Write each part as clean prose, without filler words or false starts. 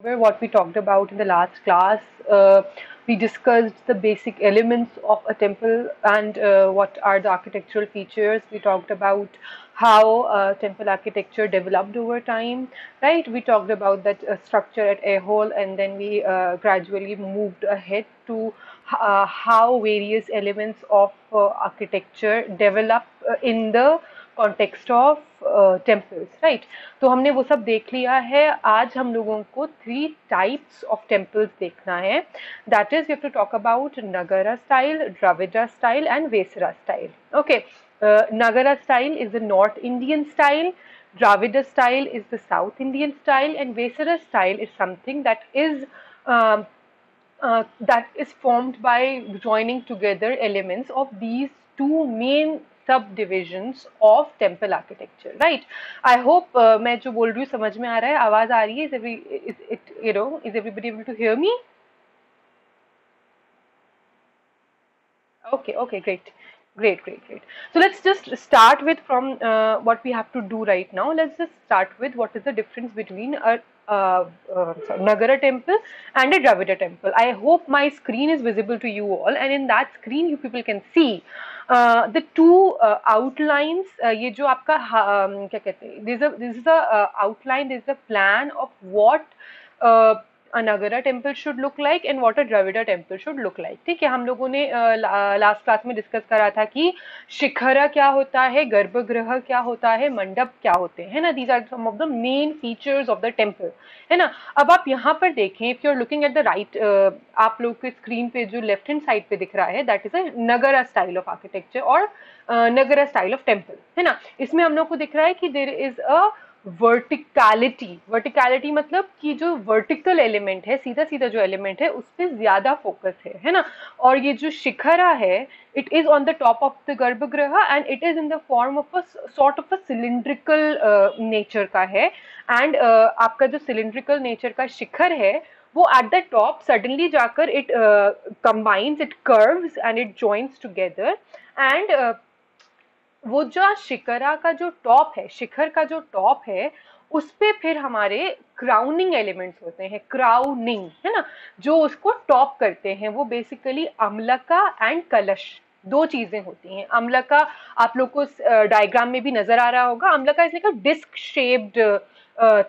what we talked about in the last class. We discussed the basic elements of a temple and what are the architectural features. We talked about how temple architecture developed over time, right? We talked about that structure at Aihole, and then we gradually moved ahead to how various elements of architecture develop in the context of temples, right? तो हमने वो सब देख लिया है. आज हम लोगों को 3 टाइप्स ऑफ टेम्पल्स देखना है. That is we have to talk about Nagara style, Dravida style and Vesara style. Okay, Nagara style is the North Indian style, Dravida style is the South Indian style, and Vesara style is something um, that is formed by joining together elements of these two main subdivisions of temple architecture, right? I hope मैं जो बोल रही हूँ समझ में आ रहा है, आवाज आ रही है? Is everybody able to hear me? Okay, great. Great. So let's just start with from what we have to do right now. Let's just start with what is the difference between a Nagara temple and a Dravida temple. I hope my screen is visible to you all, and in that screen you people can see the two outlines. ये जो आपका क्या कहते हैं? This is a outline. This is a plan of what a Nagara temple should look like and what a Dravida temple should look like. ठीक है, हम लोगों ने लास्ट क्लास में डिस्कस करा था कि शिखरा क्या होता है, गर्भगृह क्या होता है, मंडप क्या होते हैं ना. These are some of the main features of the temple, है ना. अब आप यहाँ पर देखें, if you are looking at the right, आप लोग के स्क्रीन पे जो लेफ्ट हैंड साइड पे दिख रहा है, that is a Nagara style of architecture और नगरा स्टाइल ऑफ टेम्पल, है ना. इसमें हम लोग को दिख रहा है कि देयर इज अ वर्टिकैलिटी मतलब कि जो वर्टिकल एलिमेंट है, सीधा सीधा जो एलिमेंट है, उस पर ज्यादा फोकस है ना. और ये जो शिखरा है, it is on the top of the garbhagriha and it is in the form of a sort of a cylindrical nature का है. एंड आपका जो सिलिंड्रिकल नेचर का शिखर है, वो एट द टॉप सडनली जाकर it combines, it curves and it joins together. And वो जो शिखरा का जो टॉप है, शिखर का जो टॉप है, उस पे फिर हमारे क्राउनिंग एलिमेंट्स होते हैं. क्राउनिंग, है ना, जो उसको टॉप करते हैं, वो बेसिकली अम्लका एंड कलश, दो चीजें होती हैं. अम्लका आप लोग को डायग्राम में भी नजर आ रहा होगा. Amalaka is like a disc shaped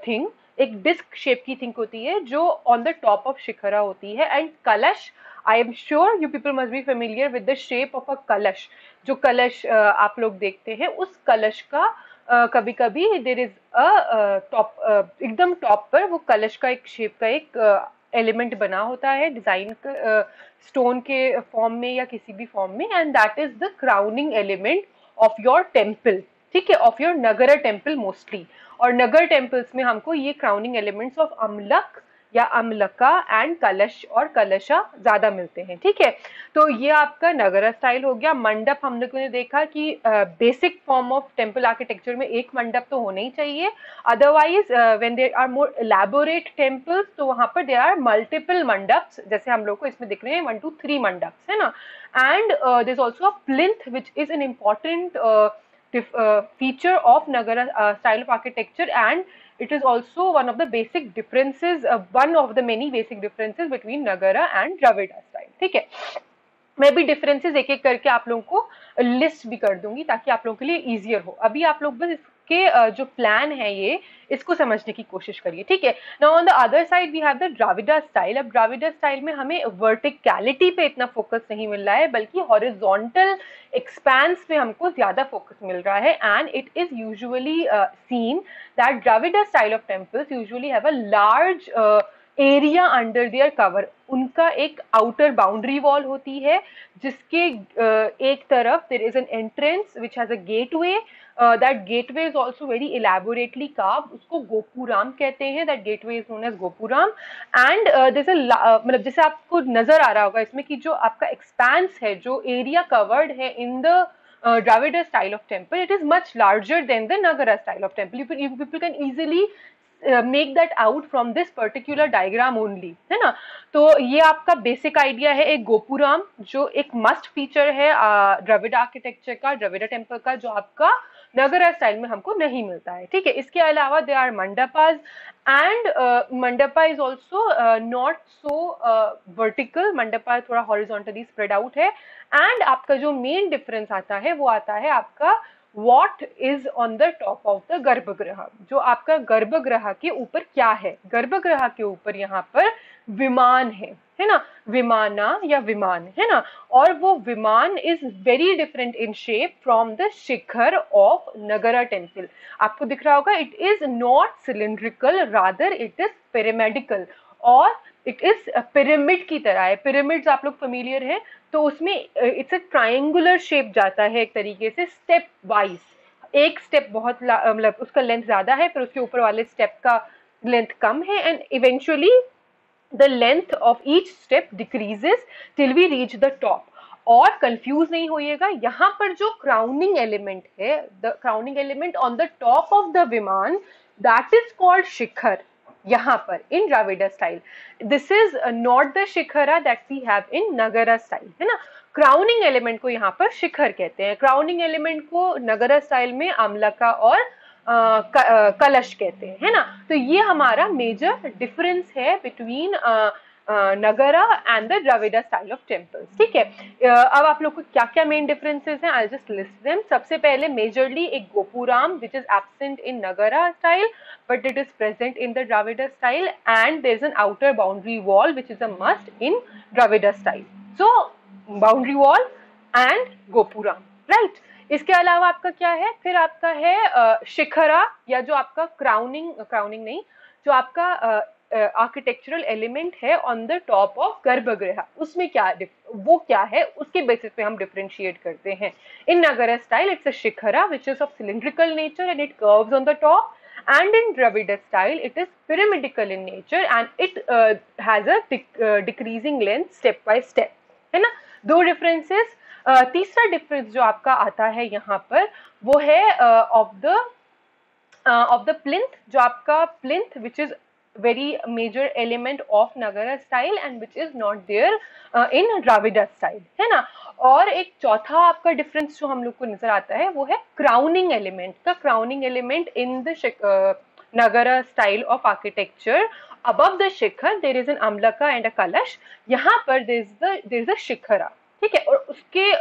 thing, एक डिस्क शेप की थिंग होती है जो on the top of shikhara होती है. And kalash, I am sure you people must be familiar with the shape of a kalash. जो कलश आप लोग देखते हैं, उस कलश का कभी कभी देर इज अ टॉप, एकदम टॉप पर वो कलश का एक शेप का एक एलिमेंट बना होता है, डिजाइन स्टोन के फॉर्म में या किसी भी फॉर्म में, and that is the crowning element of your temple. ठीक है, of your Nagar temple mostly. और नगर टेम्पल्स में हमको ये क्राउनिंग एलिमेंट्स ऑफ अम्लक या अम्लका एंड कलश और कलशा ज्यादा मिलते हैं. ठीक है, तो ये आपका नगरा स्टाइल हो गया. मंडप हम लोगों ने देखा कि basic form of temple architecture में एक मंडप तो होना ही चाहिए. Otherwise when there are more elaborate temples, तो वहां पर देयर आर मल्टीपल मंडप्स, जैसे हम लोग को इसमें दिख रहे हैं 1 to 3 मंडप्स, है ना. And there is also a plinth which is an important feature of Nagara style of architecture, and it is also one of the basic differences, one of the many basic differences between Nagara and Dravida style. ठीक है, मैं भी differences एक एक करके आप लोगों को लिस्ट भी कर दूंगी ताकि आप लोगों के लिए इजियर हो. अभी आप लोग बस इसके जो प्लान है ये, इसको समझने की कोशिश करिए. ठीक है, now on the other side we have the Dravida style. अब द्राविडा स्टाइल में हमें वर्टिकैलिटी पे इतना फोकस नहीं मिल रहा है, बल्कि हॉरिजॉन्टल एक्सपेंस पे हमको ज्यादा फोकस मिल रहा है. And it is usually seen that Dravida style of temples usually have a large area under their cover. उनका एक आउटर बाउंड्री वॉल होती है जिसके एक तरफ there is an entrance which has a gateway. That gateway is also very elaborately carved. उसको गोपुराम कहते हैं. That gateway is known as gopuram. And this मतलब जैसे आपको नजर आ रहा होगा इसमें कि जो आपका एक्सपेंस है, जो एरिया कवर्ड है in the Dravida style of temple, it is much larger than the Nagara style of temple. You people can easily make that out from this particular diagram only, है ना। तो ये आपका basic idea है एक गोपुराम, जो एक मस्ट फीचर है द्रविड़ आर्किटेक्चर का, द्रविड़ टेम्पल का, जो आपका नगरा स्टाइल में हमको नहीं मिलता है, ठीक है। इसके अलावा they are mandapas, and mandapa is also not so vertical, mandapa थोड़ा हॉरिजॉन्टली स्प्रेड आउट है। एंड आपका जो मेन डिफरेंस आता है वो आता है आपका what is on the top of the गर्भगृह, जो आपका गर्भगृह के ऊपर क्या है, गर्भगृह के ऊपर यहाँ पर विमान है ना, विमाना या विमान, है ना। और वो vimana is very different in shape from the shikhara of Nagara temple. आपको दिख रहा होगा, it is not cylindrical, rather it is pyramidical, और इट इज पिरामिड की तरह है। पिरामिड्स आप लोग फेमिलियर हैं, तो उसमें इट्स अ ट्रायंगुलर शेप जाता है एक तरीके से, स्टेप वाइज। एक स्टेप बहुत मतलब उसका लेंथ ज्यादा है, फिर उसके ऊपर वाले स्टेप का लेंथ कम है, and eventually the length of each step decreases till we reach the top. और कंफ्यूज नहीं होइएगा, यहाँ पर जो क्राउनिंग एलिमेंट है, the crowning element on the top of the vimana, that is called shikhar. यहाँ पर in Dravida style, this is not the shikhara that we have in Nagara style, है ना। क्राउनिंग एलिमेंट को यहाँ पर शिखर कहते हैं, क्राउनिंग एलिमेंट को नगरा स्टाइल में अम्लका और कलश कहते हैं, है ना। तो ये हमारा मेजर डिफरेंस है between Nagara and the Dravida style of temples, ठीक है। अब आप लोग को क्या क्या मेन डिफरेंसेस हैं, आई जस्ट लिस्ट देम। सबसे पहले मेजरली एक gopuram which is absent in Nagara style but it is present in the Dravida style, and there is an outer boundary wall which is a must in Dravida style. So boundary wall and Gopuram, right? इसके अलावा आपका क्या है, फिर आपका है शिखरा, या जो आपका क्राउनिंग नहीं, जो आपका आर्किटेक्चरल एलिमेंट है ऑन द टॉप ऑफ गर्भगृह, उसमें क्या वो क्या है, उसके बेसिस पे हम डिफरेंशिएट करते हैं। In Nagara style it's a shikhara which is of cylindrical nature and it curves on the top, and in Dravida style it is pyramidical in nature and it has a decreasing length step by step, है ना। दो differences. तीसरा difference जो आपका आता है यहाँ पर वो है ऑफ द प्लिंथ, जो आपका plinth which is very major element of Nagara style and which is not there in Dravida style, है ना। और एक चौथा आपका डिफरेंस जो हम लोग को नजर आता है वो है क्राउनिंग एलिमेंट का। Crowning element in the Nagara style of architecture, above the Shikhar there is an अम्लका and a कलश, यहाँ पर there is a शिखरा, ठीक है। और उसके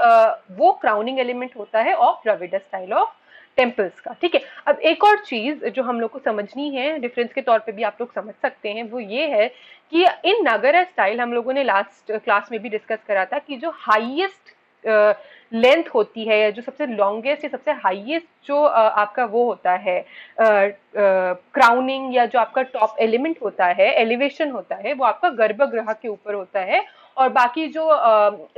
वो क्राउनिंग एलिमेंट होता है of Dravida style of temples का, ठीक है। अब एक और चीज जो हम लोग को समझनी है, डिफरेंस के तौर पे भी आप लोग समझ सकते हैं, वो ये है कि इन नगरा स्टाइल हम लोगों ने लास्ट क्लास में भी डिस्कस करा था कि जो हाईएस्ट लेंथ होती है, या जो सबसे लॉन्गेस्ट या सबसे हाईएस्ट जो आपका वो होता है क्राउनिंग, या जो आपका टॉप एलिमेंट होता है, एलिवेशन होता है, वो आपका गर्भगृह के ऊपर होता है। और बाकी जो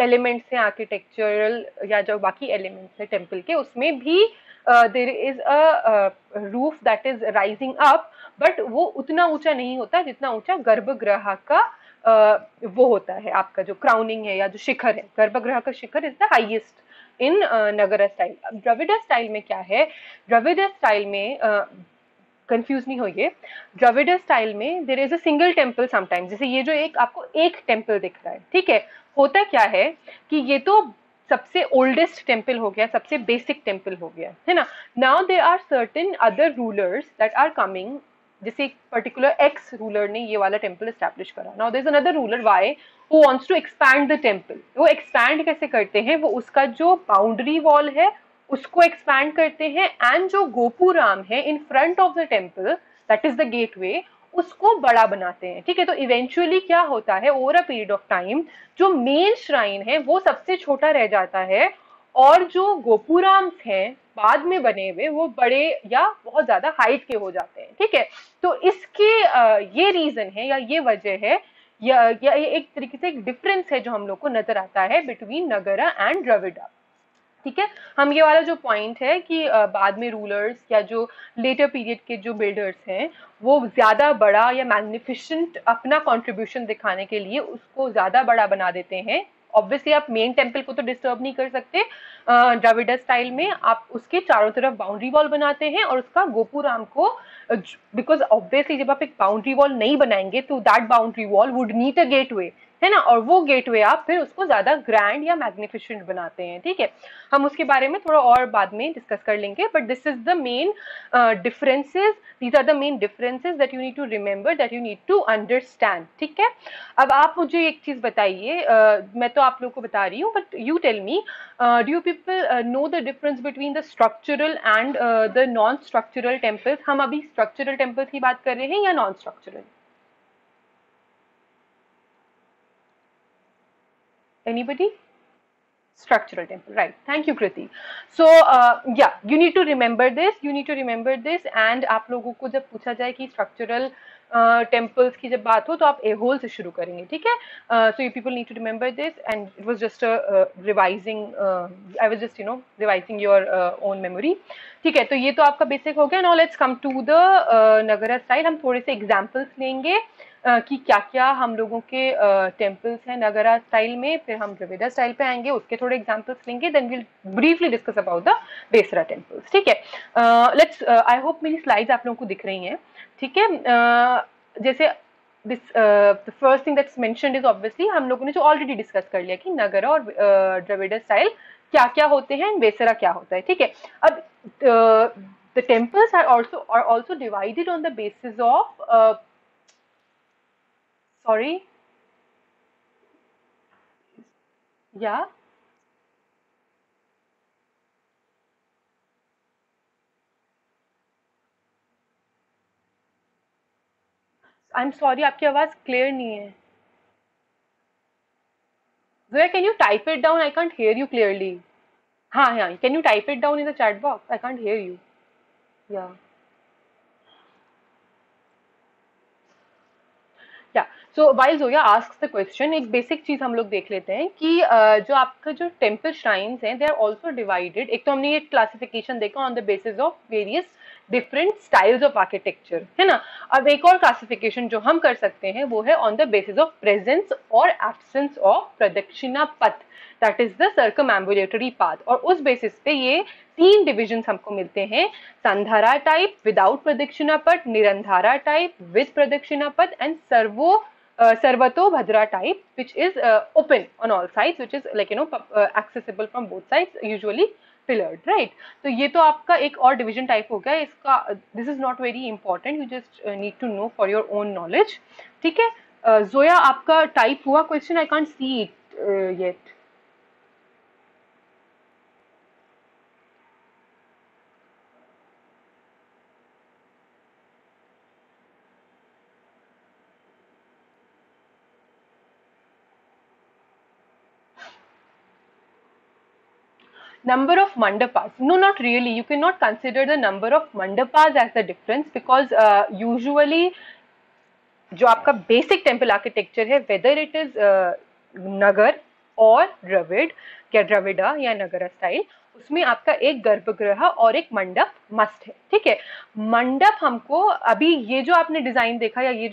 एलिमेंट्स हैं आर्किटेक्चरल, या जो बाकी एलिमेंट्स हैं टेम्पल के, उसमें भी there is a roof that is rising up, but वो उतना ऊंचा नहीं होता जितना ऊंचा गर्भगृह का वो होता है, आपका जो क्राउनिंग है या जो शिखर है, गर्भगृह का shikhar is the highest in Nagara style. अब द्रविड़ स्टाइल में क्या है, द्रविड़ स्टाइल में कंफ्यूज नहीं होइए, द्रविड़ स्टाइल में there is a single temple sometimes, जैसे ये जो एक आपको एक टेम्पल दिख रहा है, ठीक है। होता क्या है कि ये तो सबसे ओल्डेस्ट टेम्पल हो गया, सबसे बेसिक टेम्पल हो गया, है ना। Now there are certain other rulers that are coming, जैसे एक पर्टिकुलर एक्स रूलर ने ये वाला टेम्पल एस्टैब्लिश करा, now there is another ruler Y who wants to expand the temple. वो एक्सपैंड कैसे करते हैं, वो उसका जो बाउंड्री वॉल है उसको एक्सपैंड करते हैं, एंड जो गोपुराम है in front of the temple, that is the gateway, उसको बड़ा बनाते हैं, ठीक है। तो इवेंचुअली क्या होता है, over a period of time जो मेन श्राइन है वो सबसे छोटा रह जाता है, और जो गोपुराम्स हैं बाद में बने हुए वो बड़े या बहुत ज्यादा हाइट के हो जाते हैं, ठीक है। तो इसके ये रीजन है या ये वजह है, या ये एक तरीके से एक डिफरेंस है जो हम लोग को नजर आता है बिटवीन नगरा एंड द्रविड़ा, ठीक है। हम ये वाला जो पॉइंट है कि बाद में रूलर्स या जो लेटर पीरियड के जो बिल्डर्स हैं वो ज्यादा बड़ा या मैग्निफिसेंट अपना कंट्रीब्यूशन दिखाने के लिए उसको ज्यादा बड़ा बना देते हैं, ऑब्वियसली आप मेन टेम्पल को तो डिस्टर्ब नहीं कर सकते, द्रविड़ स्टाइल में आप उसके चारों तरफ बाउंड्री वॉल बनाते हैं और उसका गोपुराम को, बिकॉज ऑब्वियसली जब आप एक बाउंड्री वॉल नहीं बनाएंगे तो that boundary wall would need a gateway, है ना, और वो गेटवे आप फिर उसको ज्यादा ग्रैंड या मैग्निफिशेंट बनाते हैं, ठीक है। हम उसके बारे में थोड़ा और बाद में डिस्कस कर लेंगे, but this is the main differences, these are the main differences that you need to remember, that you need to understand, ठीक है। अब आप मुझे एक चीज बताइए, मैं तो आप लोगों को बता रही हूँ, but you tell me, do you people know the difference between the structural and the non structural temples? हम अभी स्ट्रक्चरल टेम्पल्स की बात कर रहे हैं या non structural? Anybody? Structural temple, right? Thank you, Kriti. So yeah, you need to remember this, you need to remember this, and आप लोगों को जब पूछा जाए कि structural temples की जब बात हो तो आप एहोल से शुरू करेंगे, ठीक है। So you people need to remember this, and it was just a revising, I was just revising your own memory, ठीक है। तो ये तो आपका बेसिक हो गया। Now let's come to the Nagara style. हम थोड़े से एग्जाम्पल्स लेंगे कि क्या क्या हम लोगों के टेम्पल्स हैं नगरा स्टाइल में, फिर हम द्रविड़ स्टाइल पे आएंगे, उसके थोड़े एग्जांपल्स लेंगे, then will briefly discuss about the Vesara temples, ठीक है। लेट्स, आई होप मेरी स्लाइड्स आप लोगों को दिख रही हैं, ठीक है। जैसे this the first thing that's mentioned is obviously हम लोगों ने जो ऑलरेडी डिस्कस कर लिया कि नगरा और द्रविड़ स्टाइल क्या क्या होते हैं, बेसरा क्या होता है, ठीक है। अब the temples are also divided on the basis of sorry, yeah, I am sorry, आपकी आवाज क्लियर नहीं है। Zoya, can you type it down? I can't hear you clearly. हाँ हाँ, can you type it down in the chat box? I can't hear you. Yeah. या so while Zoya asks the question, एक basic चीज हम लोग देख लेते हैं कि जो आपका जो टेम्पल श्राइन्स हैं, दे आर ऑल्सो डिवाइडेड। एक तो हमने ये क्लासिफिकेशन देखा on the basis of various different styles of architecture, है ना। अब एक और क्लासिफिकेशन जो हम कर सकते हैं वो है on the basis of presence और एब्सेंस ऑफ प्रदक्षिणा पथ, दैट इज द सर्कमएम्बुलेटरी पाथ, और उस बेसिस पे ये तीन डिविजन हमको मिलते हैं, संधारा टाइप विदाउट प्रदक्षिणा पथ, निरंधारा टाइप विद प्रदक्षिणा पथ, एंड सर्वतो भद्रा type which is open on all sides, which is like accessible from both sides, usually pillared, right? तो ये तो आपका एक और डिवीजन टाइप हो गया इसका। This is not very important, you just need to know for your own knowledge, ठीक है। जोया आपका टाइप हुआ question? I can't see it yet. Number of mandapas? No, not really. You cannot consider the number of mandapas as the difference, because usually जो आपका basic temple architecture है, whether it is नगर और द्रविड़ या द्रविड़ा या नगरा style, उसमें आपका एक गर्भगृह और एक मंडप मस्ट है, ठीक है। मंडप हमको अभी ये जो आपने डिजाइन देखा या ये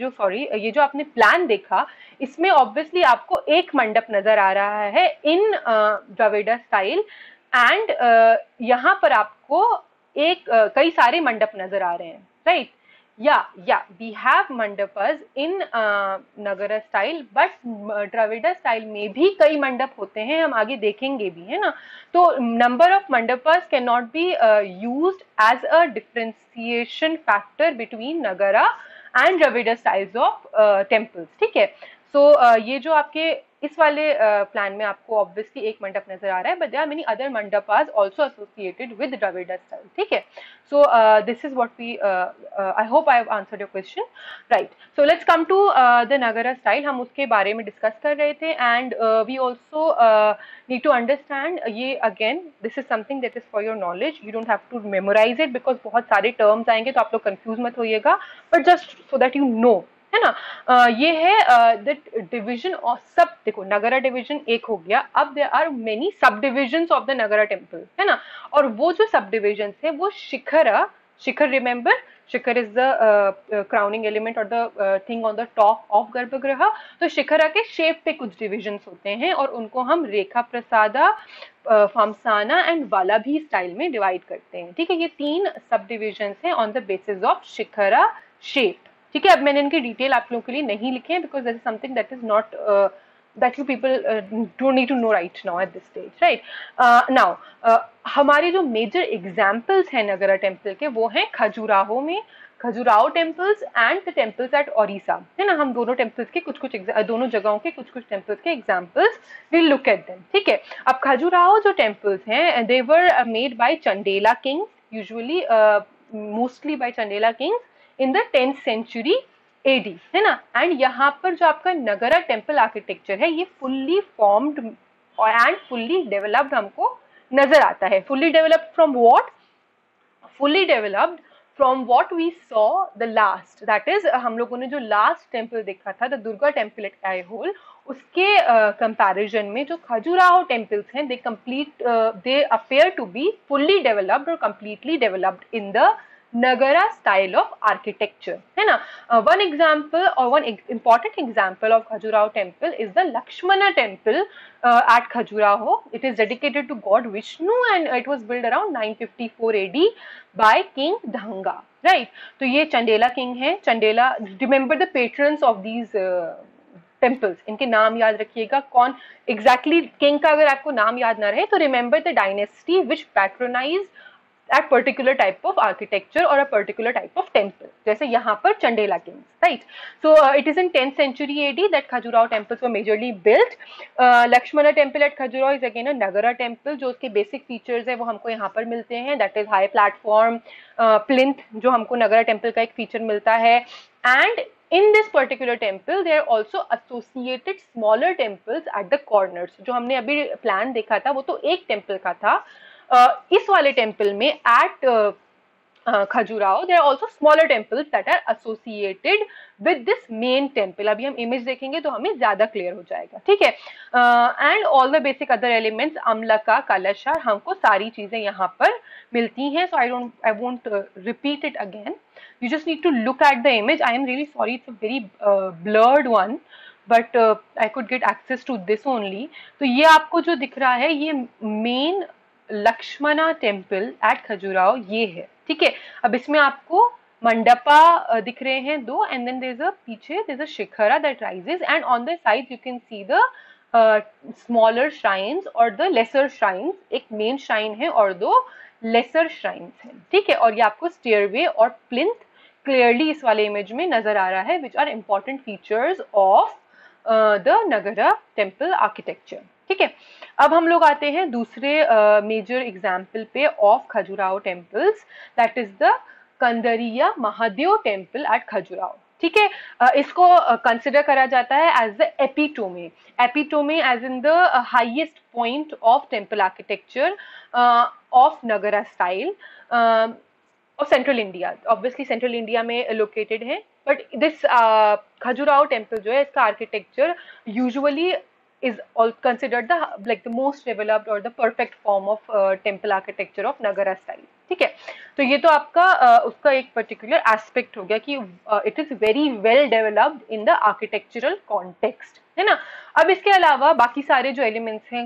जो आपने प्लान देखा, इसमें ऑब्वियसली आपको एक मंडप नजर आ रहा है इन द्रविड़ा स्टाइल, एंड यहाँ पर आपको एक कई सारे मंडप नजर आ रहे हैं, राइट। या we have mandapas in Nagara style, but Dravida style में भी कई मंडप होते हैं, हम आगे देखेंगे भी, है ना। तो number of mandapas can not be used as a differentiation factor between Nagara and Dravida styles of temples, ठीक है। सो ये जो आपके इस वाले प्लान में आपको ऑब्वियसली एक मंडप नजर आ रहा है, but there are many other mandapas also associated with Dravida style, ठीक है। So this is what we, I hope I have answered your question, right. So let's come to the Nagara style, हम उसके बारे में डिस्कस कर रहे थे, and we also need to understand, ये again this is something that is for your knowledge, you don't have to memorise it, because बहुत सारे टर्म्स आएंगे तो आप लोग कंफ्यूज मत होइएगा, but just so that you know, है ना। ये है दैट डिविजन ऑफ सब, देखो नगरा डिविजन एक हो गया, अब there are many subdivisions of the Nagara temple, है ना। और वो जो सब डिविजन्स है वो शिखर, remember shikhar is the crowning element और the thing on the top of garbhagriha. तो शिखरा के शेप पे कुछ डिविजन्स होते हैं और उनको हम रेखा प्रसादा, फामसाना एंड वालाभी स्टाइल में डिवाइड करते हैं। ठीक है, ये 3 सब डिविजन्स हैं on the basis of shikhara shape. ठीक है, अब मैंने इनके डिटेल आप लोगों के लिए नहीं लिखे हैं because that is something that is not that you people don't need to know right now at this stage, right? Now हमारे जो मेजर एग्जाम्पल्स हैं नगरा टेम्पल के वो हैं खजुराहो में, Khajuraho temples and the temples at Odisha, है ना। हम दोनों टेम्पल्स के कुछ दोनों जगहों के कुछ टेम्पल्स के examples will look at them. ठीक है, अब खजुराहो जो टेम्पल्स हैं they were made by Chandela kings, usually mostly by Chandela kings in the 10th century AD, है ना। एंड यहाँ पर जो आपका नगरा टेम्पल आर्किटेक्चर है ये fully formed and fully developed हमको नजर आता है। Fully developed from what? Fully developed from what we saw the last, that is हम लोगों ने जो लास्ट टेम्पल देखा था the Durga temple at Aihole, उसके कंपैरिजन में जो खजुराहो टेम्पल्स हैं they appear to be fully developed और completely developed in the Nagara style of architecture, है ना। One example or one important example of Khajuraho temple is the Lakshmana temple at Khajuraho. It is dedicated to God Vishnu and it was built around 954 AD by King Dhanga, right? तो ये Chandela king है। Chandela, remember the patrons of these temples, इनके नाम याद रखिएगा। कौन exactly king का अगर आपको नाम याद ना रहे तो remember the dynasty which patronise at particular type of architecture or a particular type of temple, जैसे यहाँ पर Chandela Kings, right? So it is in 10th century AD that Khajuraho temples were majorly built. Lakshmana temple at Khajuraho is again a Nagara temple, जो उसके basic features है वो हमको यहाँ पर मिलते हैं, that is high platform, plinth जो हमको नगरा temple का एक feature मिलता है। And in this particular temple there are also associated smaller temples at the corners। जो हमने अभी plan देखा था वो तो एक temple का था। इस वाले टेम्पल में at Khajuraho there are also smaller temples that are associated with this main temple. अभी हम इमेज देखेंगे तो हमें ज्यादा क्लियर हो जाएगा। ठीक है, and all the basic other elements, amalaka, kalasha, हमको सारी चीजें यहाँ पर मिलती हैं। So I won't repeat it again, you just need to look at the image. I am really sorry, it's a very blurred one, but I could get access to this only. तो ये आपको जो दिख रहा है ये main Lakshmana temple at Khajuraho ये है। ठीक है, अब इसमें आपको मंडपा दिख रहे हैं 2 and then there is a पीछे there is a shikhara that rises and on the side you can see the smaller shrines और द लेसर श्राइन्स। एक मेन श्राइन है और 2 लेसर श्राइन्स हैं। ठीक है, और ये आपको स्टेयरवे और प्लिंथ क्लियरली इस वाले इमेज में नजर आ रहा है which are important features of the Nagara temple architecture. ठीक है, अब हम लोग आते हैं दूसरे मेजर एग्जाम्पल पे of Khajuraho temples, that is the Kandariya Mahadev temple at Khajuraho. ठीक है, इसको कंसिडर करा जाता है as the epitome, epitome as in the highest point of temple architecture of Nagara style of central India. Obviously central India में लोकेटेड है, but this Khajuraho temple जो है इसका architecture usually is all considered the most developed or the perfect form of temple architecture of Nagara style। ठीक है, तो ये तो आपका उसका एक पर्टिकुलर एस्पेक्ट हो गया कि it is very well developed in the architectural context, है ना। अब इसके अलावा बाकी सारे जो एलिमेंट्स हैं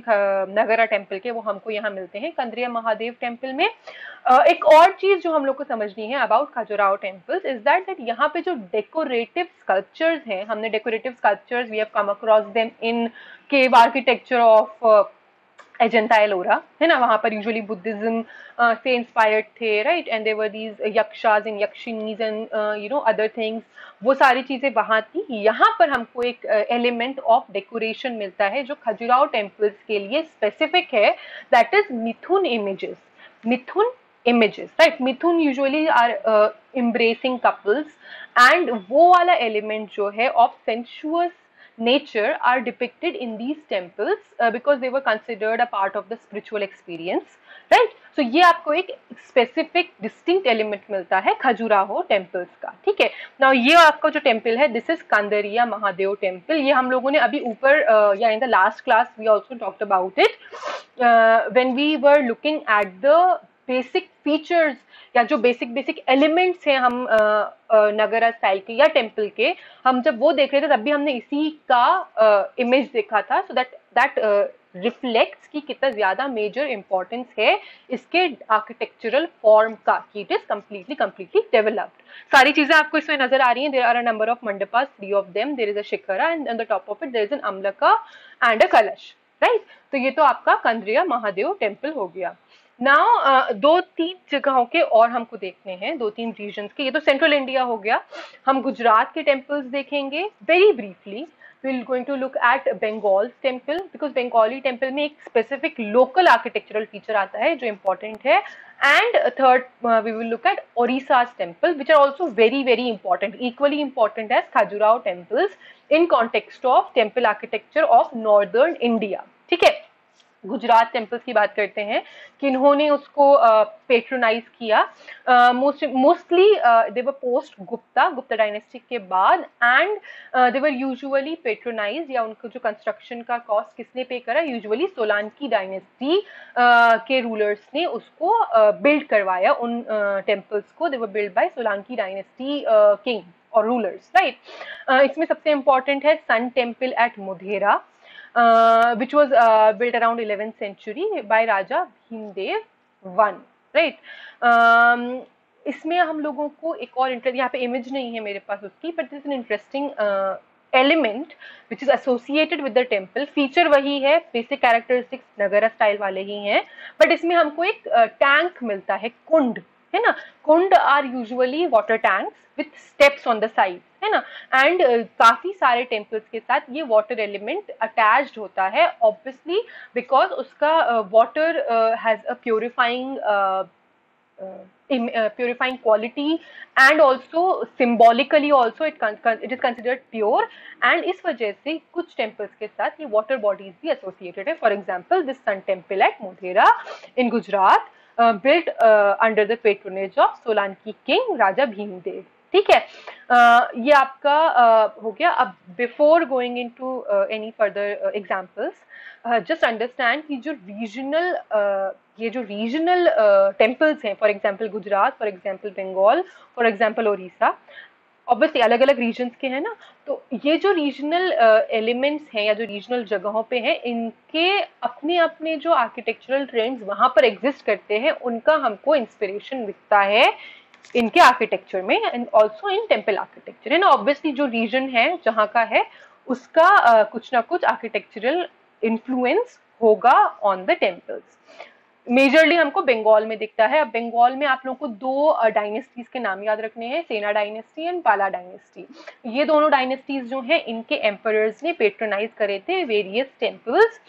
नगरा टेम्पल के वो हमको यहाँ मिलते हैं कंदरिया महादेव टेम्पल में। एक और चीज जो हम लोग को समझनी है about Khajuraho temples is that यहाँ पे जो डेकोरेटिव स्कल्पचर्स हैं, हमने decorative sculptures we have come across them in cave architecture of Ajanta Ellora, है ना। वहां पर यूजुअली बुद्धिज्म से इंस्पायर्ड थे, right, and there were these yakshas and yakshinis and you know other things, वो सारी चीजें वहां थी। यहाँ पर हमको एक एलिमेंट ऑफ डेकोरेशन मिलता है जो खजुराहो टेम्पल्स के लिए स्पेसिफिक है, that is Mithun images. Mithun images, right? Mithun usually are embracing couples and वो वाला element जो है of sensuous nature are depicted in these temples because they were considered a part of the spiritual experience, right? So ये आपको एक specific distinct element मिलता है Khajuraho temples का। ठीक है, now ये आपका जो temple है this is Kandariya Mahadev temple। ये हम लोगों ने अभी ऊपर या in the last class we also talked about it when we were looking at the basic features या जो बेसिक बेसिक एलिमेंट्स हैं हम नगरा स्टाइल के या टेम्पल के, हम जब वो देख रहे थे तब भी हमने इसी का इमेज देखा था, सो दैट रिफ्लेक्ट्स कि कितना ज्यादा मेजर इंपॉर्टेंस है इसके आर्किटेक्चरल फॉर्म का, कि इट इज कंप्लीटली डेवलप्ड। सारी चीजें आपको इसमें नजर आ रही हैं। There are a number of mandapas, 3 of them, there is a shikhara and on the top of it there is an amalaka and a kalash, right. तो ये तो आपका कंद्रिया महादेव टेम्पल हो गया। नाउ 2-3 जगहों के और हमको देखने हैं, 2-3 रीजन्स के। ये तो सेंट्रल इंडिया हो गया। हम गुजरात के टेम्पल्स देखेंगे very briefly. we're going to look at Bengal's temple, because Bengali temple में एक specific local architectural feature आता है जो important है। And third, we will look at Odisha's temple, which are also very important, equally important as Khajuraho temples in context of temple architecture of northern India। ठीक है, Gujarat temples की बात करते हैं, किन्होंने उसको पेट्रोनाइज किया। Mostly they were post Gupta dynasty के बाद, and they were usually patronize, या उनको जो कंस्ट्रक्शन का कॉस्ट किसने पे करा, यूजुअली सोलांकी डायनेस्टी के रूलर्स ने उसको बिल्ड करवाया। उन टेम्पल्स को they were build by Solanki dynasty king और रूलर्स, राइट। इसमें सबसे इंपॉर्टेंट है sun temple at Modhera, which was built around 11th century by Raja Bhimdev I, right। इसमें हम लोगों को एक और यहाँ पे इमेज नहीं है मेरे पास उसकी, but this is an interesting element which is associated with the temple. Feature वही है, बेसिक कैरेक्टरिस्टिक्स नगरा स्टाइल वाले ही हैं, बट इसमें हमको एक टैंक मिलता है, कुंड, है ना। Kund are usually water tanks with steps on the side, है ना। एंड काफी सारे टेम्पल्स के साथ ये वाटर एलिमेंट अटैच्ड होता है, ऑब्वियसली बिकॉज उसका water has a purifying quality, and also symbolically also it is considered pure, and इस वजह से कुछ temples के साथ ये water bodies भी associated है। For example, this sun temple at Modhera in Gujarat, built under the patronage of Solanki king Raja Bhimdev। ठीक है, ये आपका हो गया। अब before going into any further examples, just understand कि जो रीजनल टेम्पल्स हैं, for example Gujarat, for example Bengal, for example Orissa, obviously अलग अलग रीजन्स के हैं ना। तो ये जो रीजनल एलिमेंट्स हैं या जो रीजनल जगहों पे हैं, इनके अपने अपने जो आर्किटेक्चरल ट्रेंड्स वहां पर एग्जिस्ट करते हैं, उनका हमको इंस्पिरेशन दिखता है इनके आर्किटेक्चर में, and also in temple architecture, है ना। ऑब्वियसली जो रीजन है जहाँ का है उसका कुछ ना कुछ आर्किटेक्चरल इन्फ्लुएंस होगा ऑन द टेम्पल्स। मेजरली हमको बंगाल में दिखता है। अब बंगाल में आप लोगों को 2 डायनेस्टीज के नाम याद रखने हैं, सेना डायनेस्टी एंड पाला डायनेस्टी। ये दोनों डायनेस्टीज जो हैं, इनके एम्परर्स ने पेट्रोनाइज करे थे various temples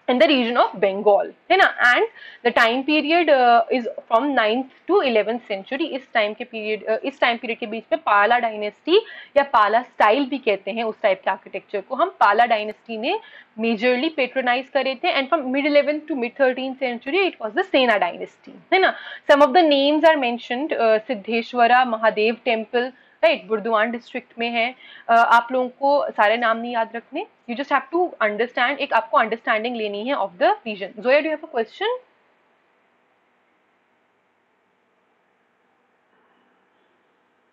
in the region of Bengal, है ना। and the time period is from 9th to 11th century। इस टाइम पीरियड के बीच में पाला डायनेस्टी या पाला स्टाइल भी कहते हैं उस टाइप के आर्किटेक्चर को हम, पाला डायनेस्टी ने मेजरली पेट्रोनाइज करे थे। And from mid 11th to mid 13th century it was the Sena dynasty, है ना। some of the names are mentioned, Siddheshwara Mahadev temple, right, Burdwan district में है। आप लोगों को सारे नाम नहीं याद रखने, you just have to understand, एक आपको अंडरस्टैंडिंग लेनी है of the region. Zoya, do you have a question?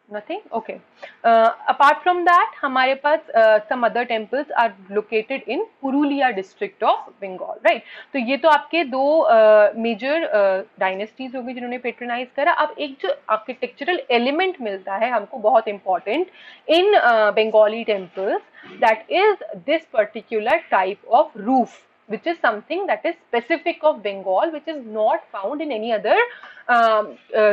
Nothing? Okay. Apart from that, हमारे पास some other temples are located in Purulia district of Bengal, right? तो ये तो आपके 2 मेजर डायनेस्टीज हो गई जिन्होंने पेट्रोनाइज करा। अब एक जो आर्किटेक्चरल एलिमेंट मिलता है हमको बहुत important in Bengali temples, that is this particular type of roof, which is something that is specific of Bengal, which is not found in any other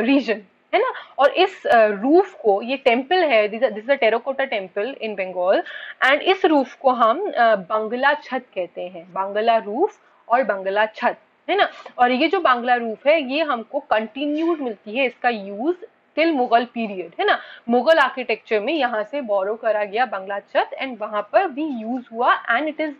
region, है ना। और इस रूफ को, ये टेम्पल है, this is a terracotta temple in Bengal, and इस roof को हम बांग्ला छत कहते हैं, बांग्ला रूफ और बांग्ला छत, है ना। और ये जो बांग्ला रूफ है ये हमको कंटिन्यूड मिलती है इसका यूज टिल मुगल पीरियड, है ना। मुगल आर्किटेक्चर में यहाँ से बोरो करा गया बांग्ला छत, एंड वहां पर भी यूज हुआ, and it is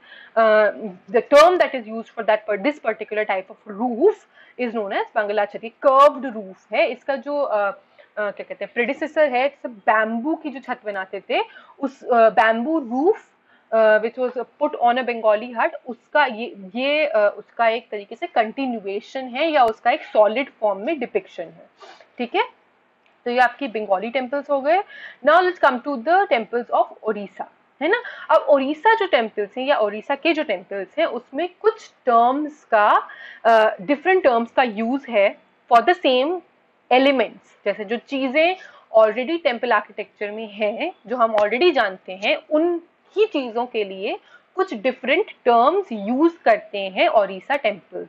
the term that is used for that this particular type of roof is known as Bangla chhat. Curved roof है इसका, जो क्या कहते हैं प्रेडिसेसर है, बैम्बू की जो छत बनाते थे, उस bamboo roof which was put on a Bengali हट, उसका ये उसका एक तरीके से कंटिन्यूएशन है या उसका एक सॉलिड फॉर्म में डिपिक्शन है, ठीक है। तो ये आपकी बंगाली टेम्पल्स हो गए। Now let's come to the temples of Odisha, है ना। अब ओडिशा जो टेम्पल्स हैं या ओडिशा के जो टेम्पल्स हैं उसमें कुछ टर्म्स का डिफरेंट टर्म्स का यूज है फॉर द सेम एलिमेंट्स। जैसे जो चीजें ऑलरेडी टेम्पल आर्किटेक्चर में हैं, जो हम ऑलरेडी जानते हैं, उन ही चीजों के लिए कुछ डिफरेंट टर्म्स यूज करते हैं ओडिशा टेम्पल्स,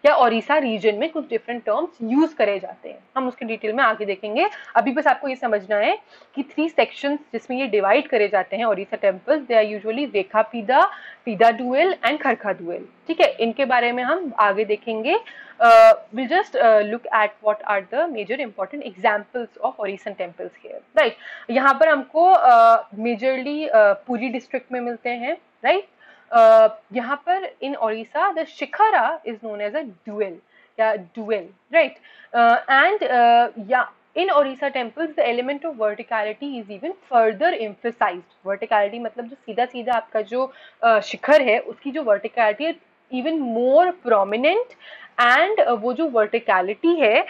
या ओडिशा रीजन में कुछ डिफरेंट टर्म्स यूज करे जाते हैं। हम उसके डिटेल में आगे देखेंगे। अभी बस आपको ये समझना है कि 3 सेक्शंस जिसमें ये डिवाइड करे जाते हैं Odisha temples, they are usually rekha pida, pida deul and khakhara deul, ठीक है। इनके बारे में हम आगे देखेंगे। we'll just look at what are the major important examples of Orisian temples here, right? यहाँ पर हमको मेजरली पुरी डिस्ट्रिक्ट में मिलते हैं, राइट। यहाँ पर in Odisha the shikhara is known as a deul या डुएल, राइट। एंड या in Orissa temples the element of verticality is even further emphasized. Verticality मतलब जो सीधा सीधा आपका जो शिखर है उसकी जो verticality है even more prominent, and वो जो verticality है